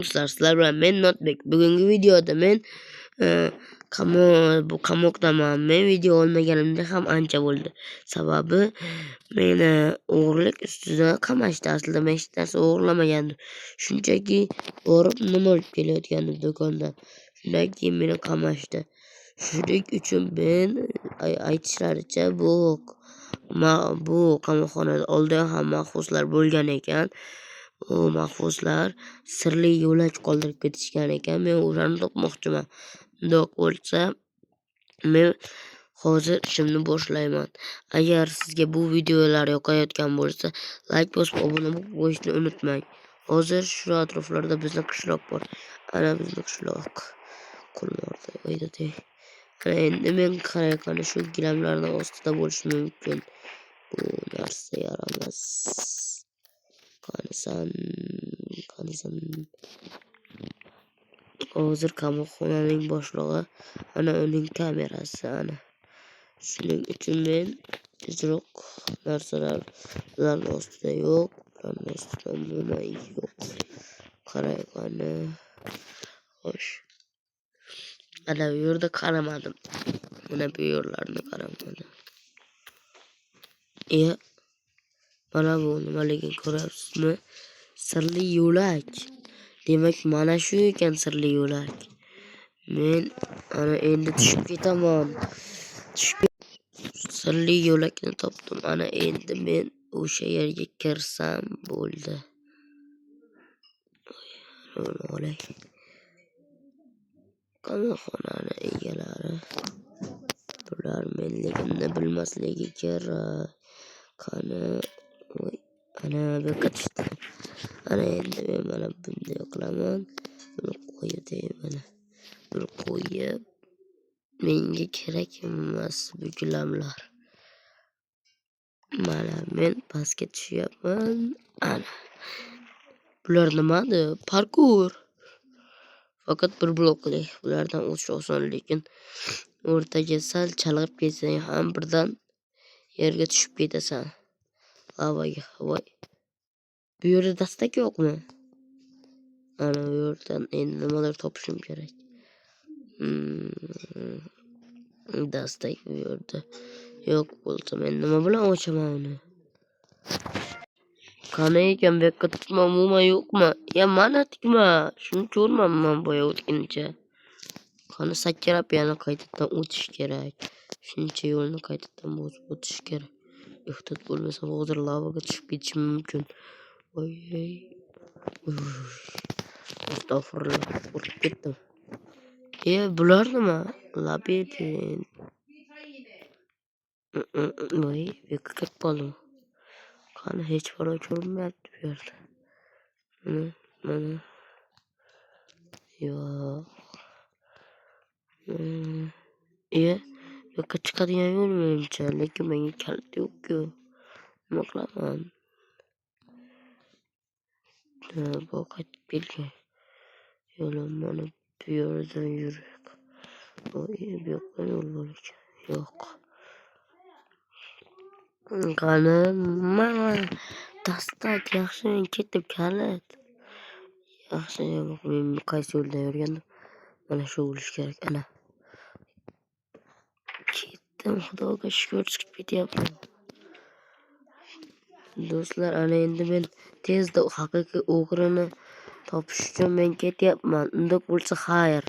Sizlar bilan men Notbek. Bugungi videoda men qamoqdaman. Men video olmaganimda ham ancha bo'ldi. Sababi meni o'g'irlik ustida qamashdi. Aslida men hech narsa o'g'irlamagandim. Shunchaki borib nima olib kelayotgandim do'kondan. Shundan keyin meni qamashdi. Shuning uchun men aytishlaricha bu qamoqxonada oldin ham mahbuslar bo'lgan ekan. U mahbuslar sirli yo'lak qoldirib ketishgan ekan. Men o'shani topmoqchiman. Undoq bo'lsa, men hozir ishimni boshlayman. Agar sizga bu videolar yoqayotgan bo'lsa, like bosib obuna bo'lib qo'yishni unutmang. Hozir shu atroflarda bizning qishloq bor. Ana bizning qishloq. Qullarda o'ydada. Ana endi men qarayman, shu gilamlarning ostida bo'lishi mumkin. Bu narsa yaramas. Qanisan. Hozir qamoqxonaning boshlig'i, ana uning kamerasi, ana. Shuning uchun men tezroq narsalar ularning ostida yo'q, ularning ostida umuman yo'q. Qarayman. Xo'sh. Ana bu yerda qaramadim. Mana bu yerlarni qaramadim. Mana bu nimaligini ko'ryapsizmi? Sirli yo'lak. Demak, mana shu ekan sirli yo'lak. Men ana endi tushib ketaman. Sirli yo'lakni topdim. Ana endi men o'sha yerga kirsam bo'ldi. Olay. Qamoqxonani egalari. Bular menligimni bilmasligi kerak. Qani, ana bu ketishdi. Ana endi men mana bunday qilaman. Buni qo'yib mana. Buni qo'yib, menga kerak emas bu gilamlar. Mana men pastga tushyapman. Ana. Bular nimadi? Parkour. Faqat bir blokli. Bulardan o'tish oson, lekin o'rtaga sal chalg'ib ketsang ham birdan yerga tushib ketasan. Lavaga, voy. Bu yerda dastak yo'qmi? Ana bu yerdan endi nimalar topishim kerak. Dastak bu yerda yo'q bo'lsa men nima bilan ochaman uni? Qani ekan bu yerga tikma umuman yo'qmi? Mana tikma. Shuni ko'rmanman boya o'tguncha. Qani sakrab yana qaytadan o'tish kerak. Shuncha yo'lni qaytadan bosib o'tish kerak. Ehtiyot bo'lmasam hozir lavaga tushib ketishim mumkin. Voy. Astag'firullah, qo'rqib ketdim. Bular nima? Labirint. Voy, bu yerga kirib qoldim. Qani hech balo ko'rinmayapti bu yerda. Mana. Yo'q. Bu yerga chiqadigan yo'l menimcha, lekin menga kalit yo'q-ku. Nima qilaman? Bu qaytib kelgan. Yo'lim mana bu yerdan yurak. Voy, bu yoqqa yo'l bor ekan. Yo'q. Qani, mana dastak yaxshi, men ketib kalit. Yaxshi, yo'q, men qaysi yo'ldan yurgandim? Mana shu bo'lish kerak, ana. Ketdim, Xudoga shukr, chiqib ketyapman. Do'stlar, ana endi men tezda haqiqiy o'g'rini topish uchun men ketyapman. Undoq bo'lsa, xayr.